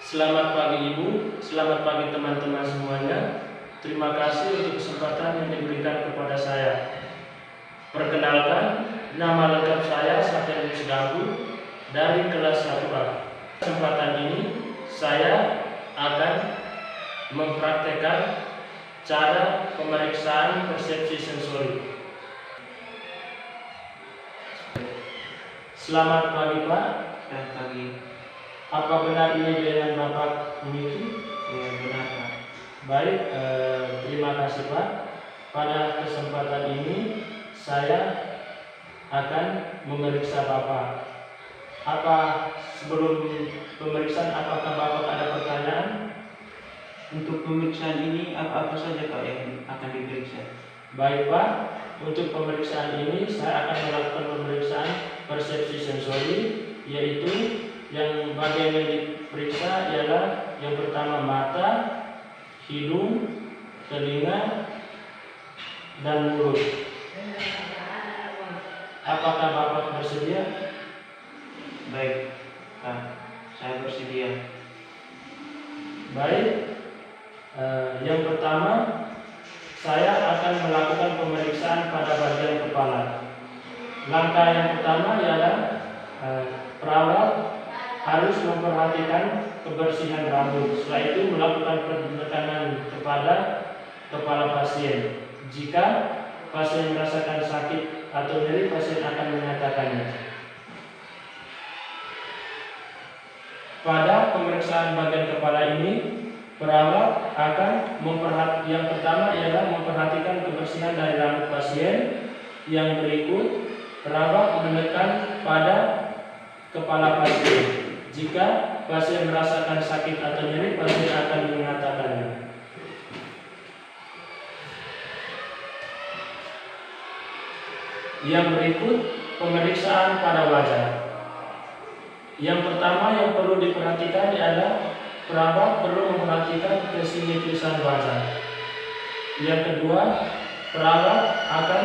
Selamat pagi Ibu, selamat pagi teman-teman semuanya. Terima kasih untuk kesempatan yang diberikan kepada saya. Perkenalkan, nama lengkap saya Safianus Gabu dari kelas 1A. Kesempatan ini saya akan mempraktekkan cara pemeriksaan persepsi sensori. Selamat pagi Pak. Selamat pagi. Apa benar ini dengan Bapak Miki? Ya, benar Pak. Baik, terima kasih Pak. Pada kesempatan ini saya akan memeriksa Bapak. Sebelum pemeriksaan, apakah Bapak ada pertanyaan? Untuk pemeriksaan ini apa saja Pak yang akan diperiksa? Baik Pak, untuk pemeriksaan ini saya akan melakukan pemeriksaan persepsi sensori, yaitu yang bagian yang diperiksa ialah yang pertama mata, hidung, telinga, dan mulut. Apakah Bapak bersedia? Baik Pak, saya bersedia. Baik, yang pertama saya akan melakukan pemeriksaan pada bagian kepala. Langkah yang pertama ialah perawat harus memperhatikan kebersihan rambut. Setelah itu melakukan penekanan kepada kepala pasien. Jika pasien merasakan sakit atau nyeri, pasien akan menyatakannya. Pada pemeriksaan bagian kepala ini, perawat akan yang pertama ialah memperhatikan kebersihan dari rambut pasien. Yang berikut, perawat menekan pada kepala pasien. Jika pasien merasakan sakit atau nyeri, pasien akan mengatakannya. Yang berikut, pemeriksaan pada wajah. Yang pertama yang perlu diperhatikan adalah perawat perlu memperhatikan kesimetrisan wajah. Yang kedua, perawat akan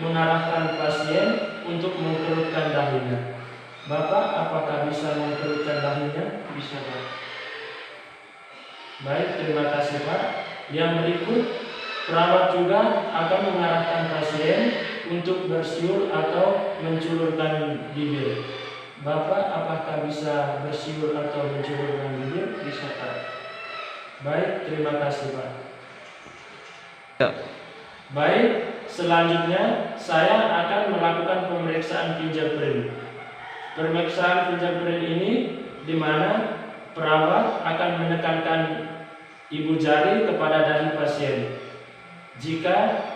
mengarahkan pasien untuk mengkerutkan dahinya. Bapak, apakah bisa mengkerutkan dahinya? Bisa Pak. Baik, terima kasih Pak. Yang berikut, perawat juga akan mengarahkan pasien untuk bersiul atau menculurkan bibir. Bapak, apakah bisa bersiul atau menculurkan bibir? Bisa Pak. Baik, terima kasih Pak. Ya. Baik, selanjutnya saya akan melakukan pemeriksaan fingerprint. Pemeriksaan fingerprint ini di mana perawat akan menekankan ibu jari kepada dahi pasien. Jika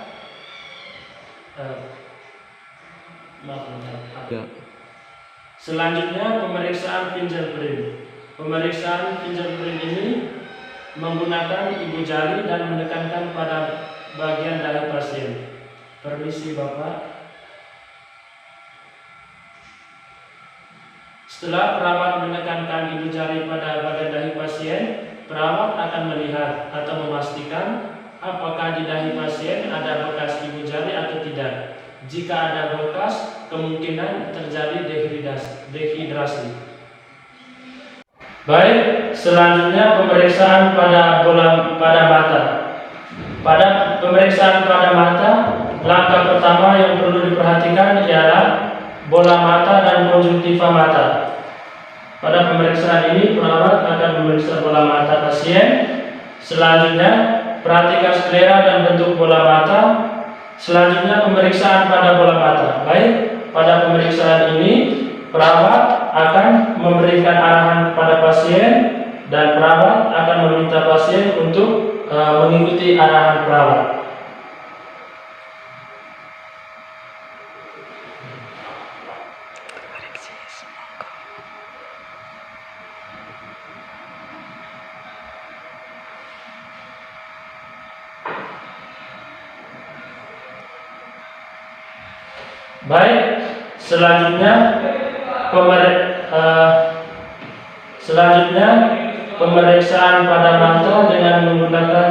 Ya. Selanjutnya pemeriksaan fingerprint. Pemeriksaan fingerprint ini menggunakan ibu jari dan menekankan pada bagian dahi pasien. Permisi Bapak. Setelah perawat menekankan ibu jari pada bagian dahi pasien, perawat akan melihat atau memastikan apakah di dahi pasien ada bekas ibu jari atau tidak. Jika ada bekas, kemungkinan terjadi dehidrasi. Baik, selanjutnya pemeriksaan pada mata. Pada pemeriksaan pada mata, langkah pertama yang perlu diperhatikan ialah bola mata dan konjungtiva mata. Pada pemeriksaan ini, perawat akan memeriksa bola mata pasien. Selanjutnya, perhatikan sklera dan bentuk bola mata. Selanjutnya, pemeriksaan pada bola mata. Baik, pada pemeriksaan ini, perawat akan memberikan arahan kepada pasien dan perawat akan meminta pasien untuk mengikuti arahan perawat. Baik, selanjutnya pemeriksaan pada mata dengan menggunakan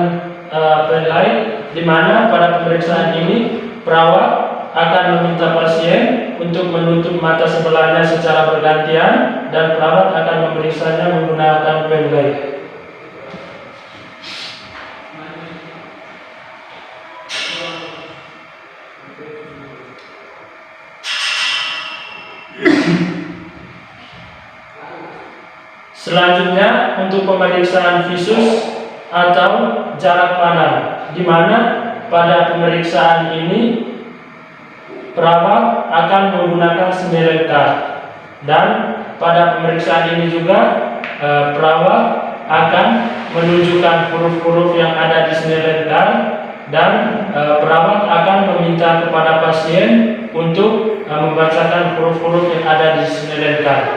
pen light, di mana pada pemeriksaan ini perawat akan meminta pasien untuk menutup mata sebelahnya secara bergantian dan perawat akan memeriksanya menggunakan pen baik. Selanjutnya untuk pemeriksaan visus atau jarak pandang, di mana pada pemeriksaan ini perawat akan menggunakan snellen card, dan pada pemeriksaan ini juga perawat akan menunjukkan huruf-huruf yang ada di snellen card, dan perawat akan meminta kepada pasien untuk membacakan huruf-huruf yang ada di snellen card.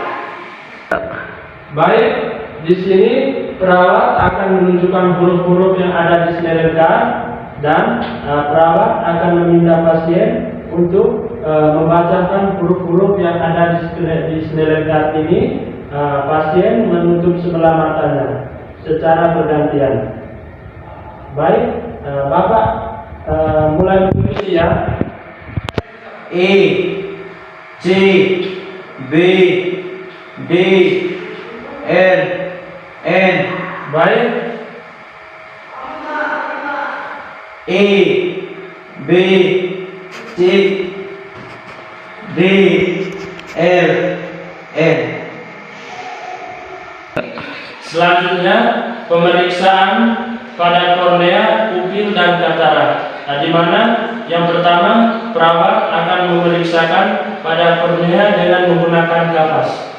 Baik, di sini perawat akan menunjukkan huruf-huruf yang ada di snellen card, dan perawat akan meminta pasien untuk membacakan huruf-huruf yang ada di snellen card ini. Pasien menutup sebelah matanya secara bergantian. Baik, Bapak mulai menulis ya. E, C, B, D, L, N. Baik, E, B, C, D, L, N. selanjutnya pemeriksaan pada kornea, pupil, dan katarak. Di mana yang pertama perawat akan memeriksakan pada kornea dengan menggunakan kapas.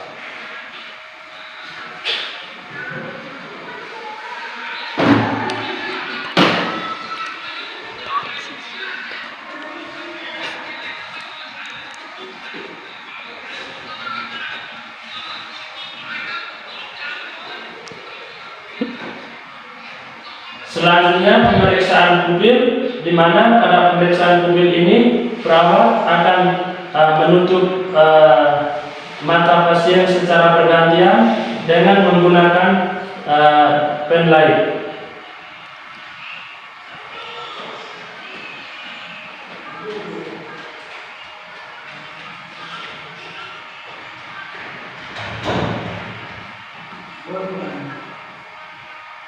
Selanjutnya pemeriksaan pupil, di mana pada pemeriksaan pupil ini perawat akan menutup mata pasien secara bergantian dengan menggunakan pen light.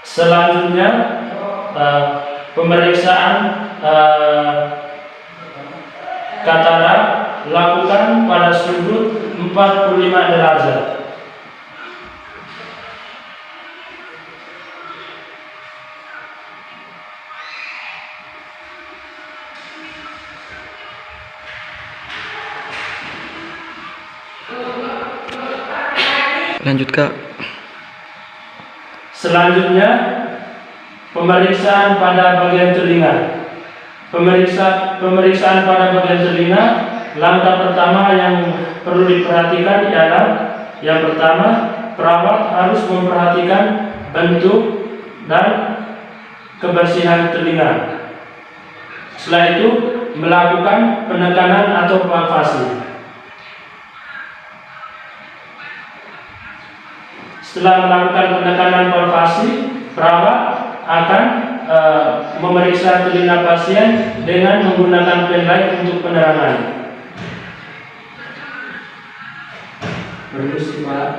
Selanjutnya pemeriksaan katarak lakukan pada sudut 45 derajat. Lanjut Kak. Selanjutnya pemeriksaan pada bagian telinga. Pemeriksaan pada bagian telinga, langkah pertama yang perlu diperhatikan ialah yang pertama, perawat harus memperhatikan bentuk dan kebersihan telinga. Setelah itu melakukan penekanan atau palpasi. Setelah melakukan penekanan palpasi, perawat akan memeriksa telinga pasien dengan menggunakan pen light untuk penerangan. Permisi Pak.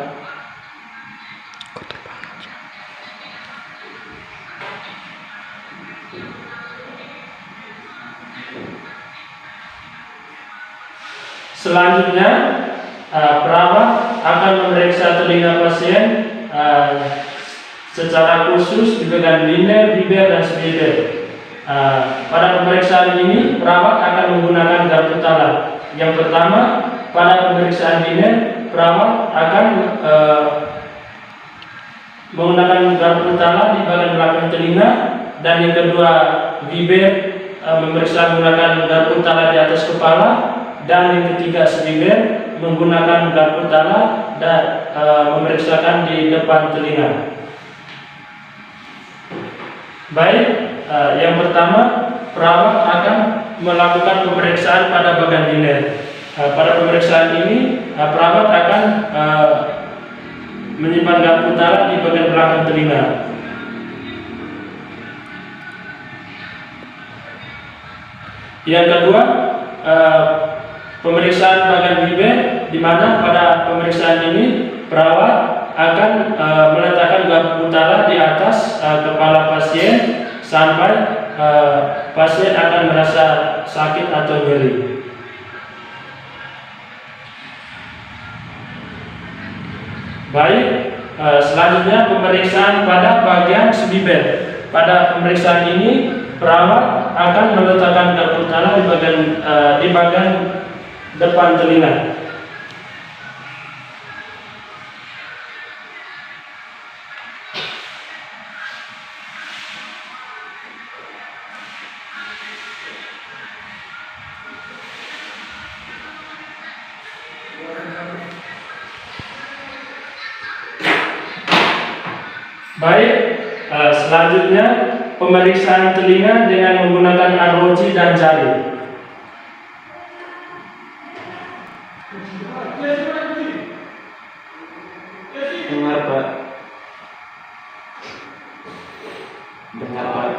Selanjutnya perawat akan memeriksa telinga pasien secara khusus di bagian liner, bibir, dan sebibir. Pada pemeriksaan ini perawat akan menggunakan garpu talat. Yang pertama, pada pemeriksaan liner perawat akan menggunakan garpu talat di bagian belakang telinga, dan yang kedua bibir memeriksa menggunakan garpu talat di atas kepala, dan yang ketiga sebibir menggunakan garpu talat dan memeriksakan di depan telinga. Baik, yang pertama perawat akan melakukan pemeriksaan pada bagian liner. Pada pemeriksaan ini perawat akan menyimpan garpu talat di bagian belakang telinga. Yang kedua, pemeriksaan bagian bibir, di mana pada pemeriksaan ini perawat akan meletakkan garpu tala di atas kepala pasien sampai pasien akan merasa sakit atau nyeri. Baik, selanjutnya pemeriksaan pada bagian sebibel. Pada pemeriksaan ini perawat akan meletakkan garpu tala di bagian depan telinga. Baik, selanjutnya pemeriksaan telinga dengan menggunakan arloji dan jari. Dengar Pak. Dengar Pak.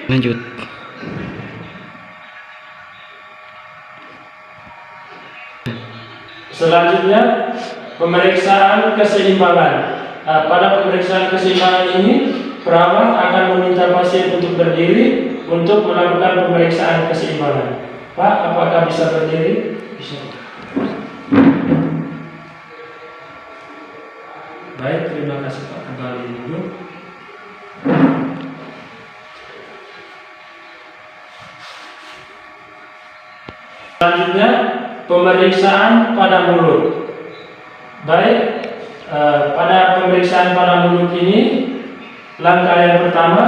Lanjut. Selanjutnya pemeriksaan keseimbangan. Pada pemeriksaan keseimbangan ini perawat akan meminta pasien untuk berdiri untuk melakukan pemeriksaan keseimbangan. Pak, apakah bisa berdiri? Bisa. Baik, terima kasih Pak. Kembali dulu. Selanjutnya pemeriksaan pada mulut. Baik, pada pemeriksaan pada mulut ini, langkah yang pertama,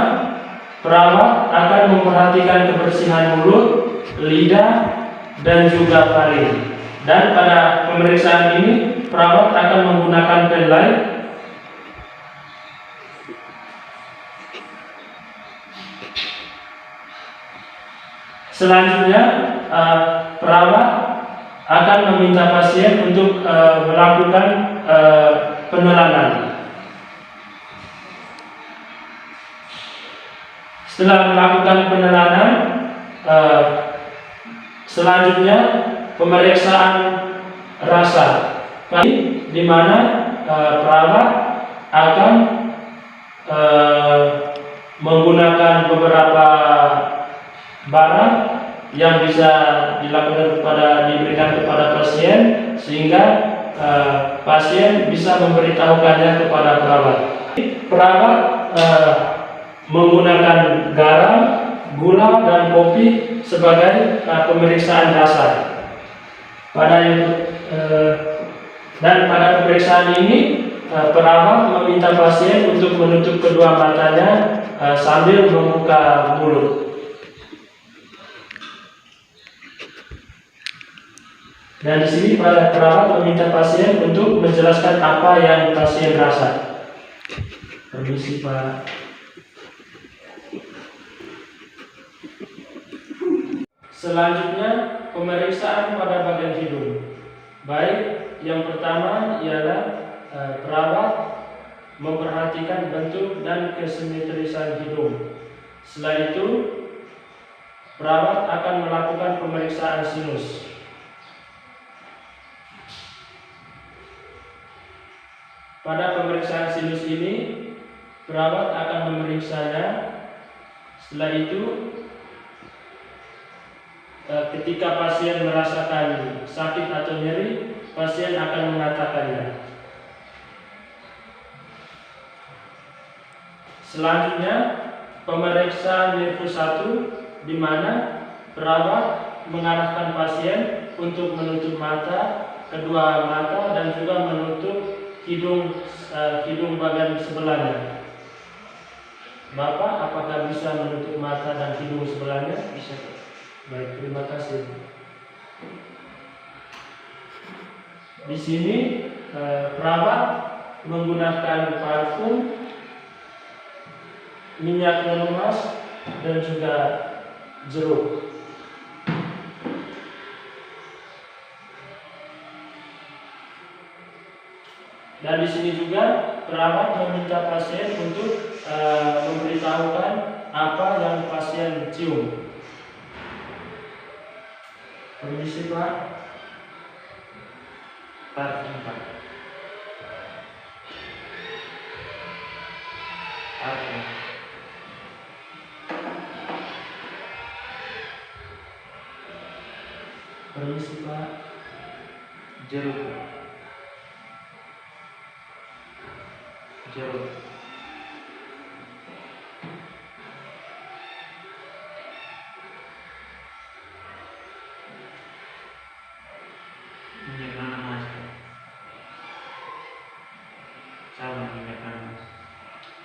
perawat akan memperhatikan kebersihan mulut, lidah, dan juga faring. Dan pada pemeriksaan ini, perawat akan menggunakan pen light. Selanjutnya, perawat akan meminta pasien untuk melakukan penerangan. Setelah melakukan penerangan, selanjutnya pemeriksaan rasa, di mana perawat akan menggunakan beberapa barang yang bisa diberikan kepada pasien sehingga pasien bisa memberitahukannya kepada perawat. Perawat menggunakan garam, gula, dan kopi sebagai pemeriksaan rasa. Dan pada pemeriksaan ini perawat meminta pasien untuk menutup kedua matanya sambil membuka mulut. Dan di sini perawat meminta pasien untuk menjelaskan apa yang pasien rasa. Permisi Pak. Selanjutnya pemeriksaan pada bagian hidung. Baik, yang pertama ialah perawat memperhatikan bentuk dan kesimetrisan hidung. Setelah itu, perawat akan melakukan pemeriksaan sinus. Pada pemeriksaan sinus ini, perawat akan memeriksanya. Setelah itu, ketika pasien merasakan sakit atau nyeri, pasien akan mengatakannya. Selanjutnya, pemeriksaan nervus 1, di mana perawat mengarahkan pasien untuk menutup mata, kedua mata, dan juga menutup hidung bagian sebelahnya. Bapak, apakah bisa menutup mata dan hidung sebelahnya? Bisa. Baik, terima kasih. Di sini perawat menggunakan parfum, minyak lemas, dan juga jeruk. Dan di sini juga perawat meminta pasien untuk memberitahukan apa yang pasien cium. Permisi Pak. Part 4. Apa? Permisi Pak. Jeruk. Jeruk. Minyak nanas. Sama minyak nanas.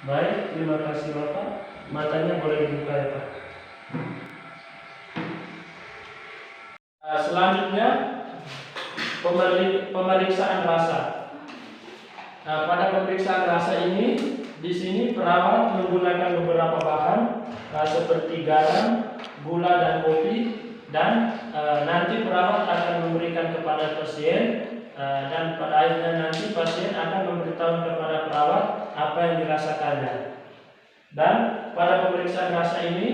Baik, terima kasih Bapak. Matanya boleh dibuka ya Pak. Selanjutnya pemeriksaan rasa. Pada pemeriksaan rasa ini, di sini perawat menggunakan beberapa bahan seperti garam, gula dan kopi, dan nanti perawat akan memberikan kepada pasien dan pada akhirnya nanti pasien akan memberitahu kepada perawat apa yang dirasakannya. Dan pada pemeriksaan rasa ini,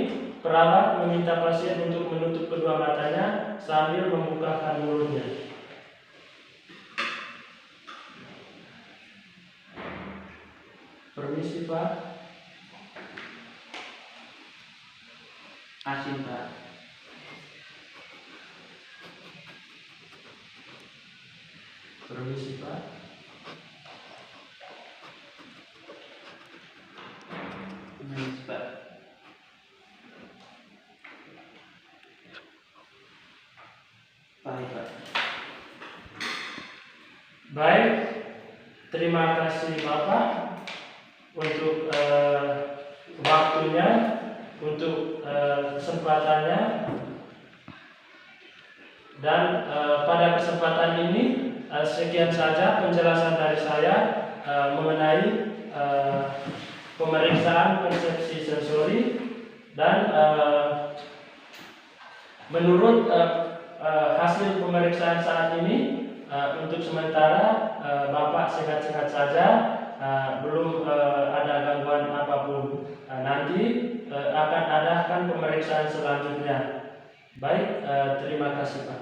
perawat meminta pasien untuk menutup kedua matanya sambil membukakan mulutnya. Permisi Pak. Asin Pak. Permisi Pak. Manis Pak. Pahit Pak. Baik, terima kasih Bapak untuk waktunya, untuk kesempatannya, dan pada kesempatan ini sekian saja penjelasan dari saya mengenai pemeriksaan persepsi sensori, dan menurut hasil pemeriksaan saat ini untuk sementara Bapak sehat-sehat saja, belum ada gangguan apapun. Nanti akan adakan pemeriksaan selanjutnya. Baik, terima kasih Pak.